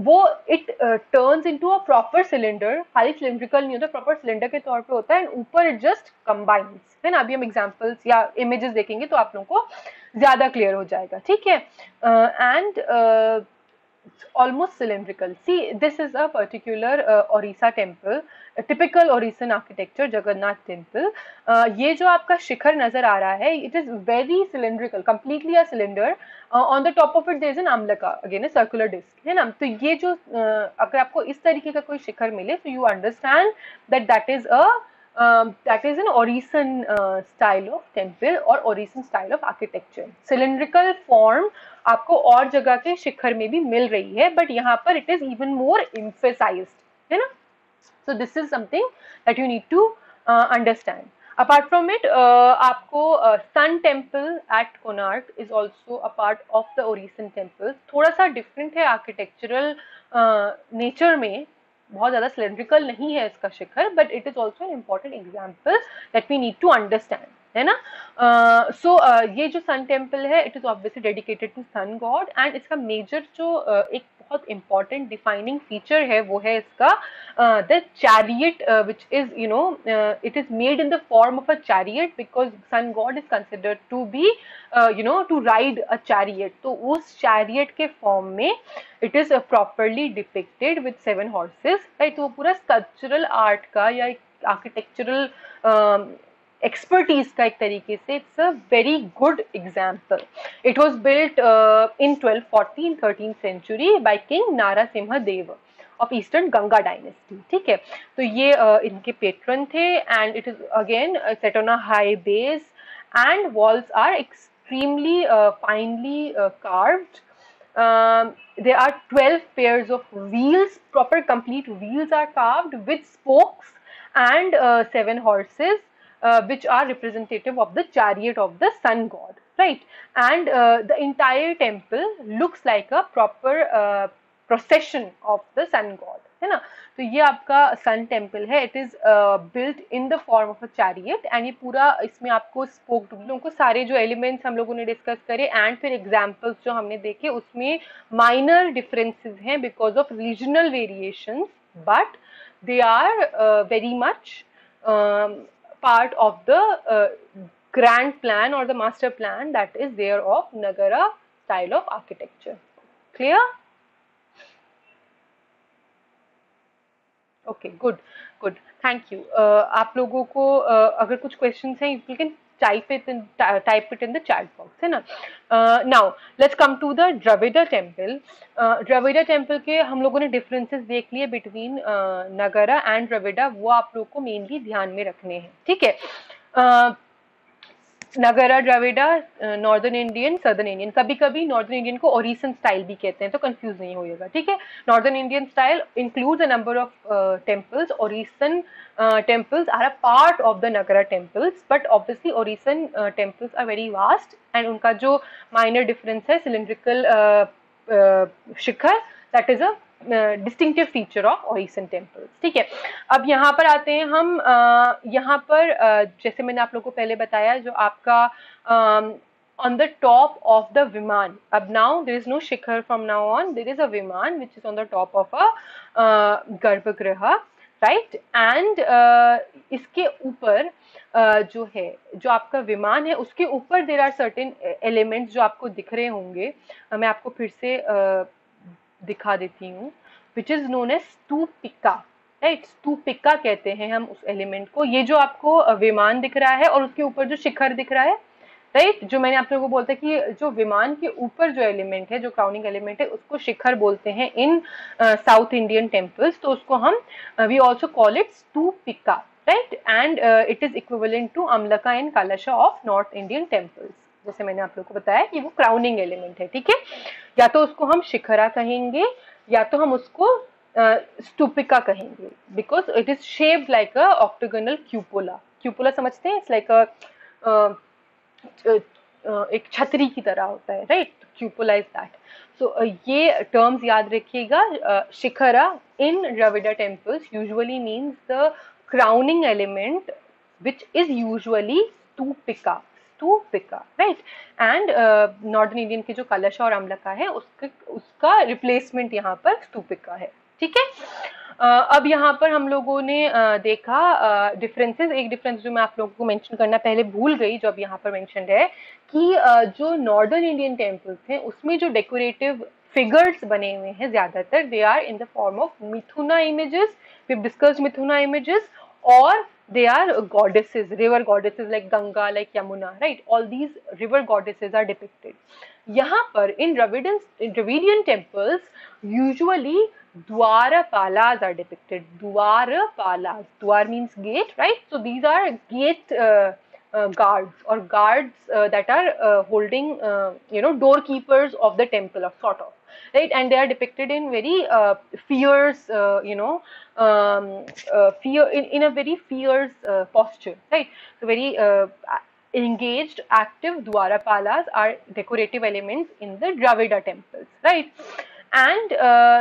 वो it turns into a proper cylinder, खाली सिलेंड्रिकल नहीं होता, प्रॉपर सिलेंडर के तौर पे होता है, ऊपर इट जस्ट कंबाइंस, है ना। अभी हम एग्जांपल्स या इमेजेस देखेंगे तो आप लोगों को ज्यादा क्लियर हो जाएगा, ठीक है। And almost cylindrical. See, this is a particular Orissa temple, a typical Orissan architecture, Jagannath temple. ये जो आपका शिखर नजर आ रहा है, it is very cylindrical, completely a cylinder. On the top of it there is an amlaka, again a circular disc, है ना। तो ये जो अगर आपको इस तरीके का कोई शिखर मिले, so you understand that that is an Orissan style of temple or Orissan style of architecture. Cylindrical form आपको और जगह के शिखर में भी मिल रही है, बट यहाँ पर it is even more emphasized, है ना। So this is something that you need to understand. Apart from it, आपको Sun Temple at Konark is also a part of the Orissan temples. थोड़ा सा different है architectural nature में, बहुत ज़्यादा cylindrical नहीं है इसका शिखर, but it is also an important example that we need to understand, है ना। ये जो सन टेम्पल है it is obviously dedicated to sun god, and इसका मेजर जो एक बहुत इंपॉर्टेंट डिफाइनिंग फीचर है वो है इसका the chariot, which is you know it is made in the form of a chariot, because sun god is considered to be you know to ride a chariot. तो उस chariot के form में it is properly depicted with 7 horses, right. तो वो पूरा sculptural art का या architectural expertise का एक तरीके से it's a very good example. It was built in 1240 in 13th century by King Narasimha Deva of Eastern Ganga dynasty, ठीक है। तो ये इनके patron थे, and it is again set on a high base, and walls are extremely finely carved. There are 12 pairs of wheels, proper complete wheels are carved with spokes, and 7 horses which are representative of the chariot of the sun god, right. And the entire temple looks like a proper procession of the sun god, है ना। तो ये आपका सन temple है, it is built in the form of a chariot, and ये पूरा इसमें आपको स्पोक लोगों को सारे जो एलिमेंट्स हम लोगों ने डिस्कस करे एंड फिर एग्जाम्पल्स जो हमने देखे उसमें माइनर डिफरेंसेस हैं because of regional variations, but they are very much part of the grand plan or the master plan that is there of Nagara style of architecture. Clear? Okay, good, good. Thank you. आप लोगों को अगर कुछ questions हैं, you can type it in the chat box, है ना। Now let's come to the Dravida temple. Dravida temple के हम लोगों ने differences देख लिए between Nagara and Dravida, वो आप लोगों को mainly ध्यान में रखने हैं, ठीक है। Nagara, Dravida, northern Indian, southern Indian, कभी कभी नॉर्दर्न इंडियन को ओरिसन स्टाइल भी कहते हैं, तो कंफ्यूज नहीं होइएगा, ठीक है। Northern Indian style includes a number of temples, Orissan temples are a part of the Nagara temples, but obviously Orisian temples are very vast, and उनका जो minor difference है cylindrical shikhara, that is a distinctive feature of Orissan temples. ठीक है, अब यहाँ पर आते हैं हम, यहाँ पर जैसे मैंने आप लोगों को पहले बताया, जो आपका on the top of the viman, अब now there is no shikhar, from now on there is a viman which is on the top of a garbhagriha, right? And इसके ऊपर जो है, जो आपका विमान है उसके ऊपर देर आर सर्टेन एलिमेंट्स जो आपको दिख रहे होंगे। मैं आपको फिर से दिखा देती हूँ, which is known as stupika, right? Stupika कहते हैं हम उस एलिमेंट को। ये जो आपको विमान दिख रहा है और उसके ऊपर जो शिखर दिख रहा है, राइट, जो मैंने आप लोगों को बोलता है कि जो विमान के ऊपर जो एलिमेंट है, जो क्राउनिंग एलिमेंट है, उसको शिखर बोलते हैं इन साउथ इंडियन टेम्पल्स। तो उसको हम we also call it stupika, right? And it is equivalent to amalaka and kalasha of north Indian temples. जैसे मैंने आप लोगों को बताया कि वो क्राउनिंग एलिमेंट है, ठीक है? या तो उसको हम शिखरा कहेंगे या तो हम उसको स्तूपिका कहेंगे, because it is shaped like a octagonal cupola. Cupola समझते हैं? इट्स लाइक अ एक छतरी की तरह होता है, right? Cupola is that. So ये टर्म्स याद रखिएगा। Shikhara in Dravida temples usually means the crowning element which is usually stupika, right? And northern Indian के जो कलश और अम्लका है उसका रिप्लेसमेंट यहाँ पर स्तूपिका है, ठीक है? अब यहाँ पर हम लोगों ने देखा डिफरेंसेस। एक डिफरेंस जो मैं आप लोगों को मेंशन करना पहले भूल गई, जो अब यहाँ पर मेंशन्ड है, कि जो नॉर्दर्न इंडियन टेम्पल्स हैं उसमें जो डेकोरेटिव फिगर्स बने हुए हैं ज्यादातर, they are in the form of mithuna images, we have discussed mithuna images, or they are goddesses, river goddesses like Ganga, like Yamuna, right? All these river goddesses are depicted. यहाँ पर in Dravidian temples usually Dwarapalas are depicted. Dwarapalas, Dwar means gate, right? So these are gate guards or guards that are holding, doorkeepers of the temple, of sort of, right? And they are depicted in very fierce, fear, in a very fierce posture, right? So very engaged, active Dwarapalas are decorative elements in the Dravida temples, right? And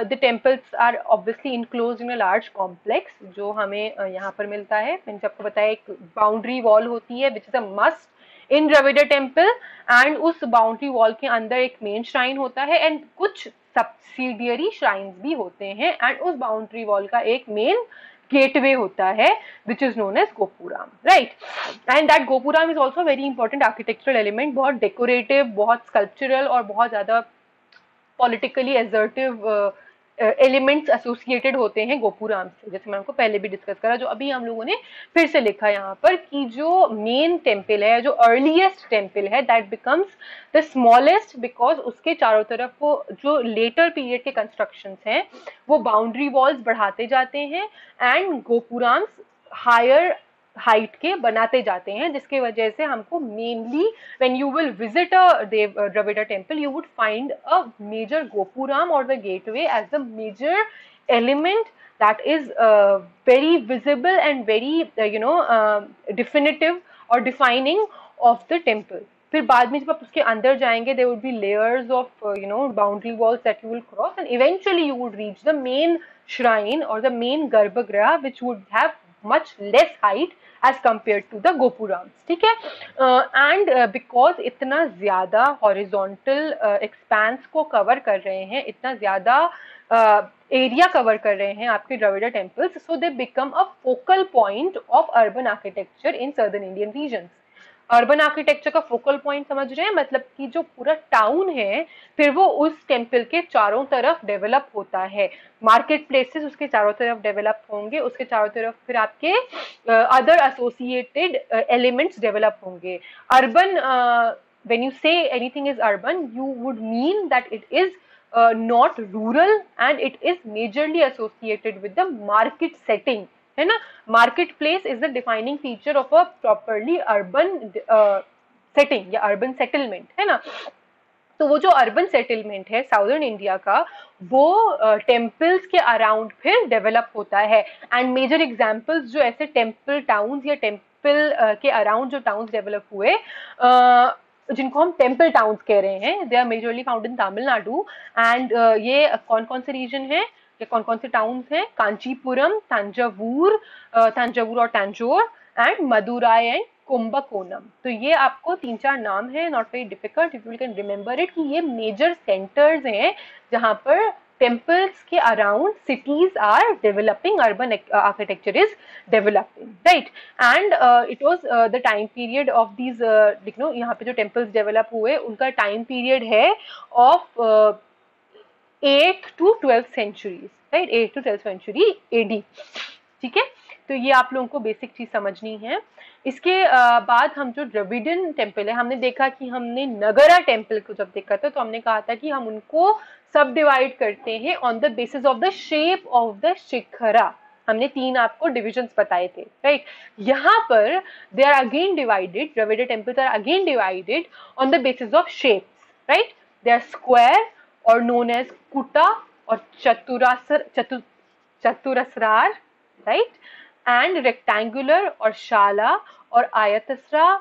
the temples are obviously enclosed in a large complex, जो हमें यहाँ पर मिलता है। मैंने आपको बताया एक बाउंड्री वॉल होती है which is a must in Dravida temple, and उस बाउंड्री वॉल के अंदर एक मेन श्राइन होता है एंड कुछ सब्सिडियरी श्राइन्स भी होते हैं, एंड उस बाउंड्री वॉल का एक मेन गेटवे होता है which is known as गोपुराम, right? And that गोपुराम is also very important architectural element, बहुत डेकोरेटिव, बहुत स्कल्पचरल और बहुत ज्यादा पॉलिटिकली एसर्टिव एलिमेंट्स एसोसिएटेड होते हैं गोपुराम से, जैसे मैं आपको पहले भी डिस्कस करा, जो अभी हम लोगों ने फिर से लिखा यहाँ पर, कि जो मेन टेम्पल है, जो अर्लीस्ट टेम्पल है, that becomes the smallest because उसके चारों तरफ वो जो लेटर पीरियड के कंस्ट्रक्शंस हैं वो बाउंड्री वॉल्स बढ़ाते जाते हैं एंड गोपुराम्स हायर हाइट के बनाते जाते हैं, जिसकी वजह से हमको mainly when you will visit a Dravida temple you would find a major gopuram और the gateway as the major element that is very visible and very definitive or defining of the temple. फिर बाद में जब आप उसके अंदर जाएंगे there would be layers of boundary walls that you will cross and eventually you would reach the main shrine or the main garbhagriha which would have much less height as compared to the gopurams, ठीक है? And because इतना ज़्यादा horizontal expanse को cover कर रहे हैं, इतना ज़्यादा एरिया कवर कर रहे हैं आपके Dravida temples, so they become a focal point of urban architecture in southern Indian regions. Urban architecture का फोकल पॉइंट समझ रहे हैं, मतलब कि जो पूरा टाउन है फिर वो उस टेम्पल के चारों तरफ डेवलप होता है, मार्केट प्लेसेस उसके चारों तरफ डेवलप होंगे, उसके चारों तरफ फिर आपके अदर एसोसिएटेड एलिमेंट्स डेवलप होंगे। Urban, when you say anything is urban you would mean that it is not rural and it is majorly associated with the market setting, है ना? Market place is the defining feature of a properly urban setting या urban settlement, है ना? तो वो जो urban settlement है southern India का वो टेम्पल्स के अराउंड फिर डेवलप होता है, एंड मेजर एग्जांपल्स जो ऐसे टेम्पल टाउन्स या टेम्पल के अराउंड जो टाउन्स डेवलप हुए जिनको हम टेम्पल टाउन्स कह रहे हैं, they are majorly found in Tamil Nadu, and ये कौन कौन से रीजन है? ये कौन कौन से टाउन्स हैं? कांचीपुरम, तंजावुर और तंजौर, एंड मदुराई एंड कुंभकोणम। तो ये आपको 3-4 नाम है, not very difficult, if you can remember it, कि ये मेजर सेंटर्स हैं जहां पर temples के around cities are developing, urban architecture is developing, right? And it was the time period of these यहाँ पे जो temples develop हुए उनका time period है of 8 to 12th centuries, right? 8 to 12th century AD, ठीक है। तो ये आप लोगों को बेसिक चीज समझनी है। इसके बाद हम जो द्रविडियन टेम्पल है, हमने देखा कि हमने नगरा टेम्पल को जब देखा था तो हमने कहा था कि हम उनको सब डिवाइड करते हैं on the basis of the shape of the shikhara. हमने 3 आपको डिविजन्स बताए थे, राइट? यहाँ पर they are again divided, Dravidian temples are again divided on the basis of shapes, right? They are square और नोन एज कुटा और चतुरस्रार, राइट? एंड रेक्टेंगुलर और शाला और आयतस्रा,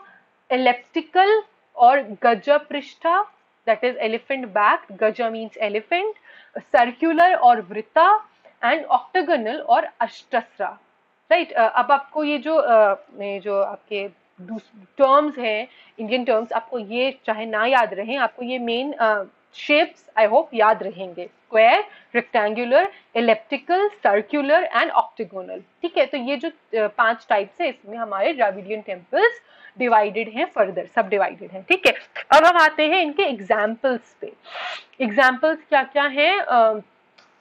एलिप्टिकल और gaja prishtha, that is elephant back, gaja means elephant, circular और vritta, and octagonal और अष्टस्रा, right? अब आपको ये जो आपके टर्म्स हैं, इंडियन टर्म्स, आपको ये चाहे ना याद रहे, आपको ये मेन शेप्स आई होप याद रहेंगे, square, rectangular, elliptical, circular and octagonal, ठीक है? तो ये जो 5 टाइप्स है, इसमें हमारे द्रविडियन टेम्पल्स डिवाइडेड हैं, फर्दर सब डिवाइडेड हैं, ठीक है? अब हम आते हैं इनके एग्जाम्पल्स पे। एग्जाम्पल्स क्या क्या हैं?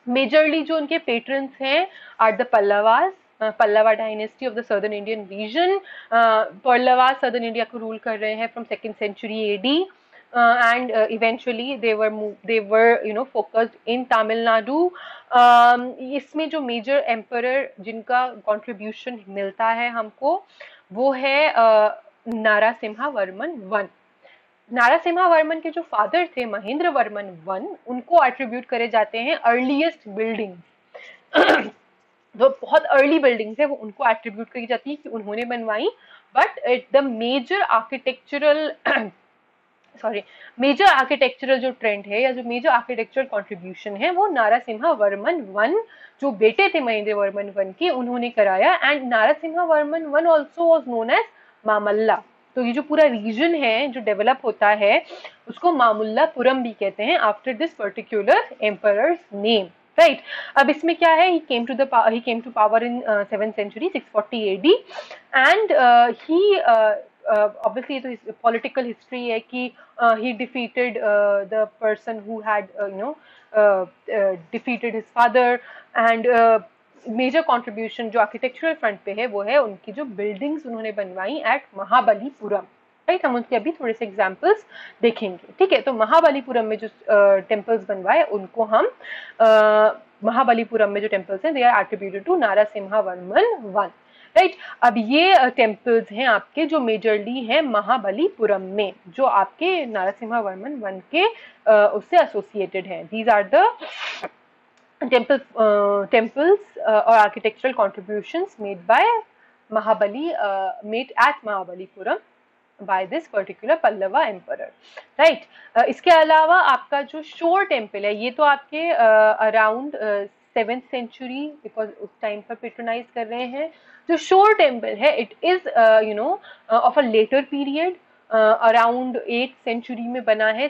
मेजरली जो उनके पेट्रन्स हैं are the Pallavas, Pallava dynasty of the southern Indian region. Pallava southern India को रूल कर रहे हैं from 2nd century AD, and eventually they were focused in Tamil Nadu. इसमें जो मेजर एम्परर जिनका कंट्रीब्यूशन मिलता है हमको, वो है नारासिम्हा वर्मन वन। नारासिम्हा वर्मन के जो फादर थे महेंद्र वर्मन वन, उनको एट्रीब्यूट करे जाते हैं अर्लीस्ट बिल्डिंग्स जो बहुत अर्ली बिल्डिंग्स है वो उनको एट्रीब्यूट करी जाती है कि उन्होंने बनवाई। बट द मेजर आर्किटेक्चरल जो ट्रेंड है या जो मेजर आर्किटेक्चरल कंट्रीब्यूशन है वो नारासिम्हा वर्मन वन, जो बेटे थे महेंद्र वर्मन वन के, उन्होंने कराया। And Narasimha Varman one also was known as Mamalla. तो ये जो पूरा रीजन है जो डेवलप होता है उसको मामुल्लापुरम भी कहते हैं, after this particular emperors name, right? अब इसमें क्या है, he came to power in 7th century 640 AD, and he obviously तो political history है कि he defeated the person who had defeated his father, and major contribution जो architectural front पे है वो है उनकी जो बिल्डिंग्स उन्होंने बनवाई एट महाबलीपुरम, राइट? हम उसके अभी थोड़े से एग्जांपल्स देखेंगे, ठीक है? तो महाबलीपुरम में जो टेम्पल्स बनवाए उनको हम महाबलीपुरम में जो टेम्पल्स हैं they are attributed to Narasimha Varman one, right? अब ये टेम्पल्स हैं आपके जो मेजरली हैं महाबलीपुरम में, जो आपके नारासिम्हा वर्मन वन के उससे एसोसिएटेड हैं। These are the temples or architectural contributions made by made at Mahabalipuram by this particular Pallava emperor, right? इसके अलावा आपका जो शोर टेम्पल है ये तो आपके अराउंड 7th century, बिकॉज उस टाइम पर पेट्रोनाइज कर रहे हैं। जो शोर टेम्पल है it is of a letter period, around 8th century में बना है।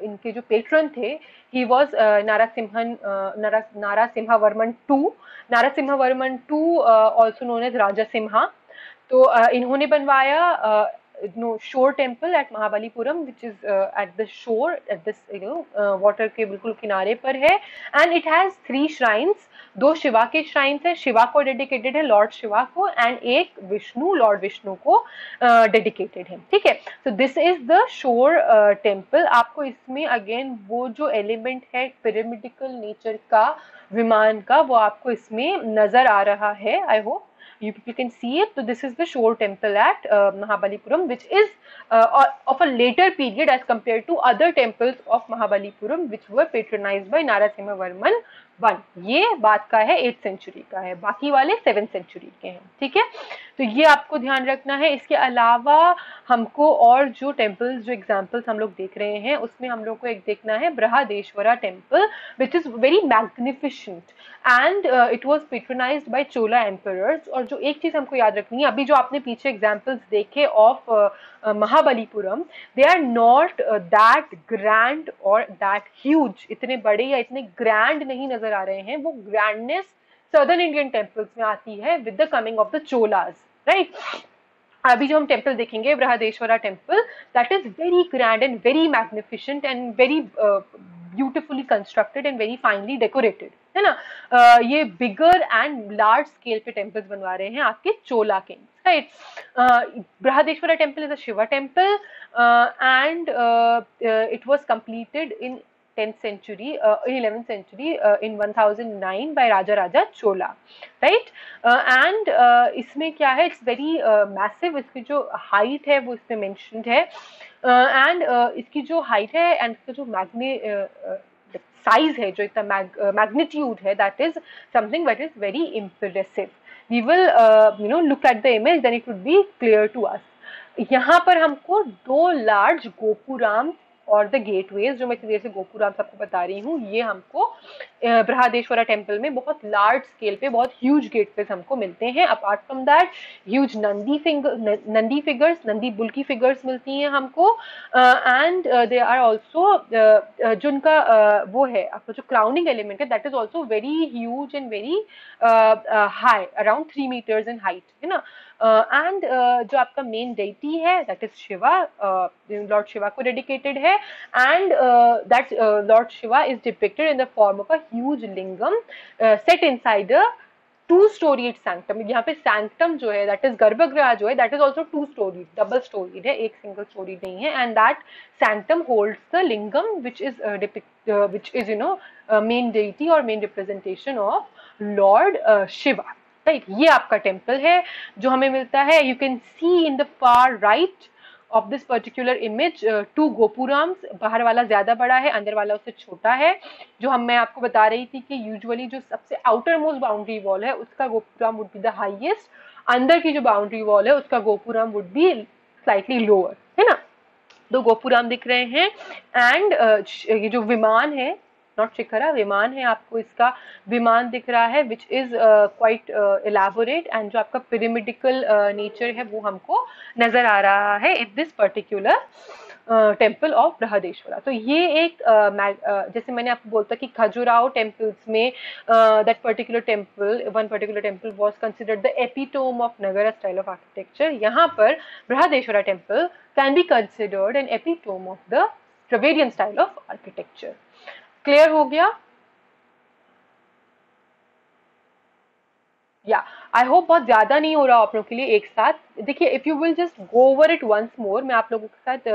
इनके जो पेट्रन थे he was Narasimha Varman two, Narasimha Varman two also known as Raja Simha. तो इन्होंने बनवाया shore temple at Mahabalipuram, which is at the shore, at this water के बिल्कुल किनारे पर है, and it has 3 shrines, 2 Shiva के shrines है, शिवा को डेडिकेटेड है, लॉर्ड शिवा को, एंड एक विष्णु, लॉर्ड विष्णु को डेडिकेटेड है, ठीक है? तो this is the shore temple. आपको इसमें अगेन वो जो एलिमेंट है पिरामिडिकल नेचर का, विमान का, वो आपको इसमें नजर आ रहा है, I hope you people can see it. So this is the shore temple at Mahabalipuram, which is of a later period as compared to other temples of Mahabalipuram which were patronized by Narasimha Varman I. ये बात का है 8th century का है, बाकी वाले 7th century के हैं, ठीक है? तो ये आपको ध्यान रखना है। इसके अलावा हमको और जो टेम्पल्स, जो एग्जाम्पल्स हम लोग देख रहे हैं उसमें हम लोग को एक देखना है Brihadeshwara temple, which is very magnificent and it was patronized by Chola emperors. और जो एक चीज हमको याद रखनी है, अभी जो आपने पीछे एग्जाम्पल्स देखे of Mahabalipuram, they are not that grand और दैट ह्यूज, इतने बड़े या इतने ग्रैंड नहीं नजर आ रहे हैं। वो ग्रैंडनेस सर्दर्न इंडियन टेम्पल्स में आती है with the coming of the Cholas, right. अभी जो हम टेम्पल देखेंगे Brihadeshwara temple, that is very grand and very magnificent and very beautifully constructed and very finely decorated, है ना। ये बिगर एंड लार्ज स्केल पे टेम्पल्स बनवा रहे हैं आपके Chola kings, right. Brihadeshwara temple is a Shiva temple and it was completed in 10th century, in 11th century, in 1009 by Raja Raja Chola, right? And इसमें क्या है, it's very massive, इसकी जो height है वो इसमें mentioned है, and इसकी जो height है and इसका जो size है, जो इतना magnitude है, that is something that is very impressive. We will look at the image, then it would be clear to us. यहाँ पर हमको दो लार्ज गोपुराम और द गेटवेज, जो मैं इतनी देर से गोपुराम सबको बता रही हूँ, ये हमको बृहदेश्वरा टेम्पल में बहुत लार्ज स्केल पे बहुत ह्यूज गेटवेज हमको मिलते हैं। Apart from that huge Nandi figures, Nandi bull की फिगर्स मिलती हैं हमको, एंड दे आर ऑल्सो जो उनका वो है आपका जो क्राउनिंग एलिमेंट है, that is also very huge and very high, around 3 meters in height, है ना। एंड जो आपका मेन डेटी है that is Shiva, Lord Shiva को डेडिकेटेड है, and that Lord Shiva is depicted in the form of a huge lingam set inside a 2-storied sanctum. यहाँ पे sanctum जो है दैट इज गर्भगृह जो है, that is also 2-storied, double storied है, एक सिंगल स्टोरी नहीं है, and that sanctum holds the lingam which is main deity और main representation of lord Shiva, right. ये आपका टेम्पल है जो हमें मिलता है। You can see in the far right of this particular image 2 gopurams, बाहर वाला ज्यादा बड़ा है, अंदर वाला उससे छोटा है। जो मैं आपको बता रही थी कि यूजुअली जो सबसे आउटर मोस्ट बाउंड्री वॉल है उसका गोपुराम वुड बी द हाईएस्ट, अंदर की जो बाउंड्री वॉल है उसका गोपुराम वुड बी स्लाइटली लोअर, है ना। 2 गोपुराम दिख रहे हैं, एंड ये जो विमान है, नॉट शिखरा, विमान है, आपको इसका विमान दिख रहा है which is quite elaborate, and जो आपका पिरामिडिकल नेचर है वो हमको नजर आ रहा है in this particular temple of Brihadeshwara. तो ये एक जैसे मैंने आपको बोलता कि खजुराहो टेम्पल्स में that particular temple, one particular temple was considered the epitome of Nagara style of architecture, यहाँ पर Brihadeshwara temple can be considered an epitome of the Dravidian style of architecture. Clear हो गया? या आई होप बहुत ज्यादा नहीं हो रहा आप लोगों के लिए एक साथ। देखिए, if you will just go over it once more, मैं आप लोगों के साथ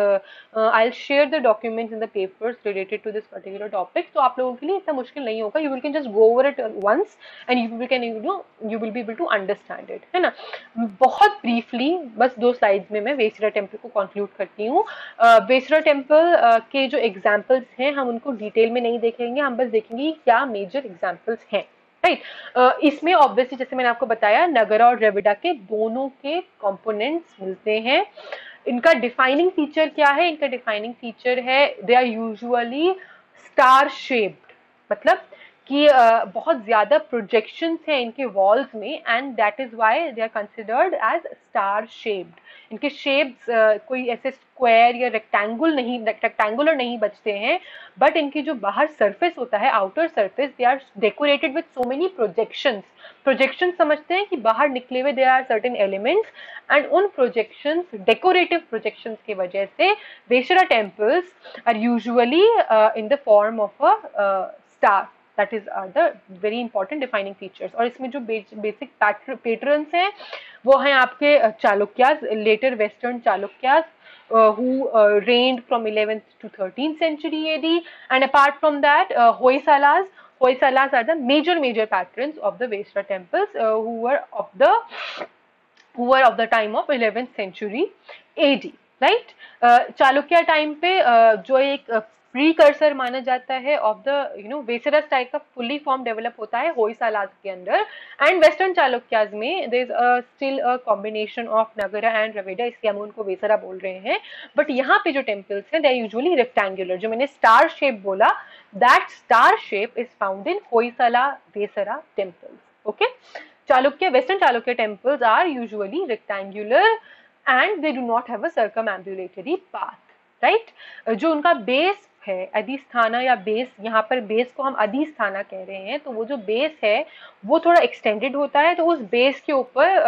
I will share the documents in the papers related to this particular topic, तो आप लोगों के लिए इतना मुश्किल नहीं होगा। You will can just go over it once and you will be able to understand it, है ना। बहुत ब्रीफली बस 2 स्लाइड्स में मैं वेसरा टेम्पल को कंक्लूड करती हूँ। वेसरा टेम्पल के जो एग्जाम्पल्स हैं हम उनको डिटेल में नहीं देखेंगे, हम बस देखेंगे क्या मेजर एग्जाम्पल्स हैं, राइट। इसमें ऑब्वियसली जैसे मैंने आपको बताया नगरा और द्रविड़ा के दोनों के कंपोनेंट्स मिलते हैं। इनका डिफाइनिंग फीचर क्या है? इनका डिफाइनिंग फीचर है they are usually star shaped, मतलब कि बहुत ज्यादा प्रोजेक्शंस हैं इनके वॉल्स में, and that is why they are considered as star shaped. इनके शेप्स कोई ऐसे स्क्वायर या रेक्टेंगुलर नहीं बचते हैं, बट इनकी जो बाहर सरफेस होता है, outer surface, they are decorated with so many projections. Projection समझते हैं कि बाहर निकले हुए there are certain elements, and उन प्रोजेक्शंस, डेकोरेटिव प्रोजेक्शंस की वजह से Vesara temples are usually in the form of a star. That is the very important defining features. और इसमें जो बेसिक पैटर्न्स हैं वो हैं आपके Chalukyas, later western Chalukyas who reigned from 11th to 13th century AD, and apart from that Hoysalas. Hoysalas are the major patterns of the Vestra temples who were of the time of 11th century AD, right? Chalukya time पे जो एक precursor माना जाता है of the Vesara style का fully form develop होता है होयसाला के अंदर। एंड वेस्टर्न चालुक्याज में there is still a combination of Nagara and Dravida, इसलिए हम उनको वेसरा बोल रहे हैं। बट यहाँ पे जो टेम्पल्स हैं दे आर यूजुअली रेक्टेंगुलर, जो मैंने स्टार शेप बोला, that star shape is found in Hoysala Vesara temples. Okay, Chalukya, Western Chalukya temples are usually rectangular and they do not have a circumambulatory path, right? जो उनका base है अधिस्थाना या base, यहाँ पर base को हम अधिस्थाना कह रहे हैं, तो वो जो बेस है वो थोड़ा एक्सटेंडेड होता है, तो उस बेस के ऊपर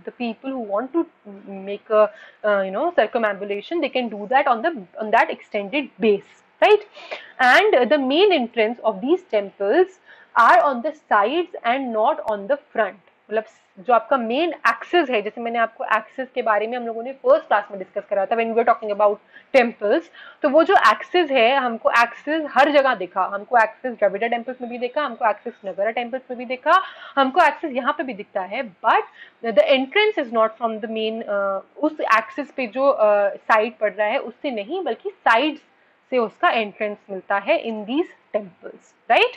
the people who want to make circumambulation, they can do that on that extended base, right? And the main entrance of these temples are on the sides and not on the front. मतलब जो आपका main access है, जैसे मैंने आपको access के बारे में हम लोगों ने फर्स्ट क्लास में डिस्कस करा था when we were talking about temples, तो वो जो एक्सेस है, हमको एक्सेस हर जगह दिखा, हमको एक्सेस द्रविड़ टेम्पल्स में भी देखा, हमको एक्सेस नगरा टेम्पल्स में भी देखा, हमको एक्सेस यहाँ पे भी दिखता है, but the entrance is not from the main, उस एक्सेस पे जो साइड पड़ रहा है उससे नहीं, बल्कि साइड से उसका एंट्रेंस मिलता है in these temples, right?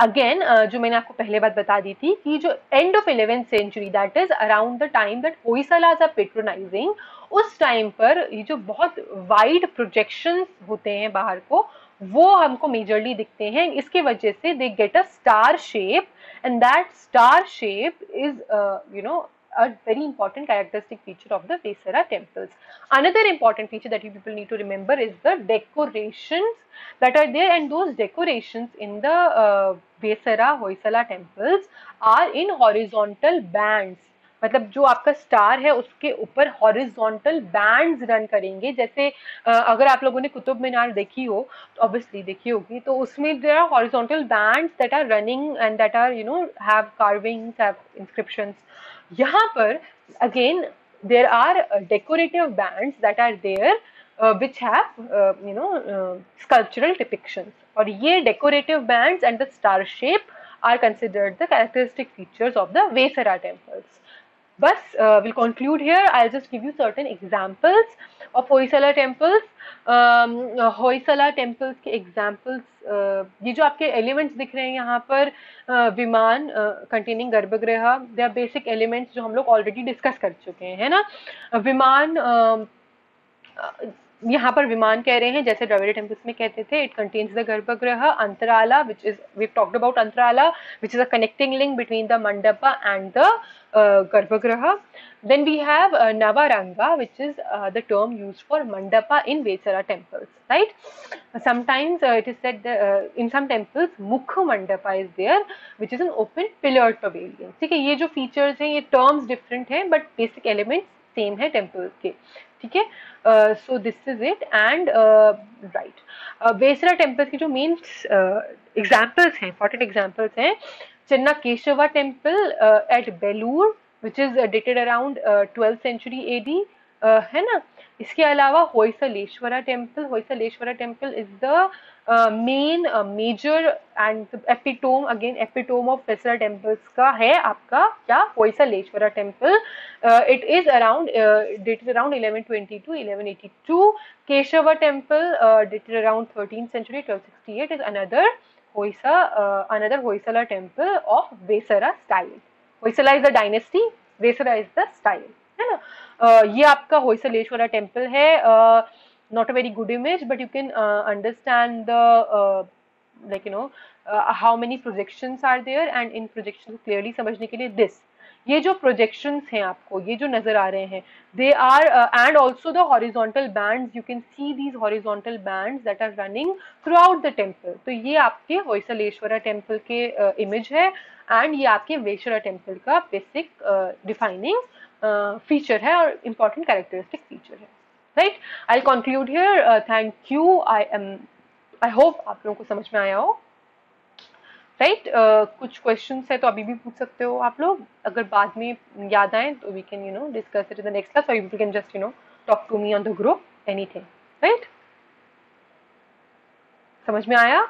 Again जो मैंने आपको पहले बात बता दी थी कि जो end of 11th century, that is around the time that Hoysalas are patronizing, उस टाइम पर ये जो बहुत वाइड प्रोजेक्शंस होते हैं बाहर को, वो हमको मेजरली दिखते हैं। इसके वजह से they get a star shape, and that star shape is a very important characteristic feature of the Vesara temples. Another important feature that you people need to remember is the decorations that are there, and those decorations in the Vesara Hoysala temples are in horizontal bands. मतलब जो आपका star है उसके ऊपर horizontal bands run करेंगे, जैसे अगर आप लोगों ने कुतुब मीनार देखी हो, तो ऑब्वियसली देखी होगी, तो उसमें there are horizontal bands that are running and that are have carvings, have inscriptions. यहाँ पर again there are decorative bands that are there which have sculptural depictions, और ये decorative bands and the star shape are considered the characteristic features of the Vesara temples. बस we'll conclude here. I'll just give you certain examples of Hoysala temples. Hoysala temples के examples, ये जो आपके elements दिख रहे हैं यहाँ पर, विमान containing गर्भगृह, they are basic elements जो हम लोग already discuss कर चुके हैं, है ना? विमान यहाँ पर विमान कह रहे हैं, जैसे द्रविड़ टेम्पल्स में कहते थे, it contains the garbhagriha, antarala which is, we talked about antarala which is a connecting link between the mandapa and the garbhagriha. Then we have Navaranga, which is the term used for mandapa in Vesara temples, right? Sometimes it is said that in some temples Mukha mandapa is there, which is an open pillared pavilion. ठीक है, ये जो features हैं, ये terms different हैं, but basic elements same है temples के, ठीक है? So this is it, and right, Vesara temples की जो main examples हैं, important examples हैं, Chenna Keshava temple at Belur, which is dated around 12th century AD, है ना? इसके अलावा Hoysaleshwara temple is the main major and epitome, again epitome of Vesara temples का है आपका क्या, Hoysaleshwara temple. It is around dated around 1120 to 1182. Keshava temple dated around 13th century 1268 is another Hoysala temple of Vesara style. Hoysala is the dynasty, Vesara is the style, है ना? ये आपका होयसलेश्वरा temple है. Not a very good image, but you can understand the like how many projections are there, and in projections को clearly समझने के लिए this, ये जो projections हैं आपको, ये जो नजर आ रहे हैं, they are and also the horizontal bands, you can see these horizontal bands that are running throughout the temple. तो ये आपके होयसलेश्वरा टेम्पल के इमेज है, एंड ये आपके वेश्वरा टेम्पल का बेसिक डिफाइनिंग फीचर है और इम्पॉर्टेंट कैरेक्टरिस्टिक फीचर है, right? I conclude here, thank you. I hope आप लोगों को समझ में आया हो, राइट? कुछ क्वेश्चंस है तो अभी भी पूछ सकते हो आप लोग, अगर बाद में याद आए तो we can discuss it in the next class, और you can just talk to me on the group, anything, right? समझ में आया?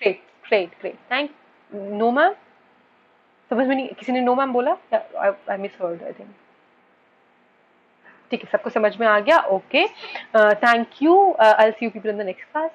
Great great great, thank. No ma'am, समझ में नहीं, किसी ने नो मैम बोला? I misheard, I think. ठीक है, सबको समझ में आ गया? Okay, thank you, I will see you people in the next class.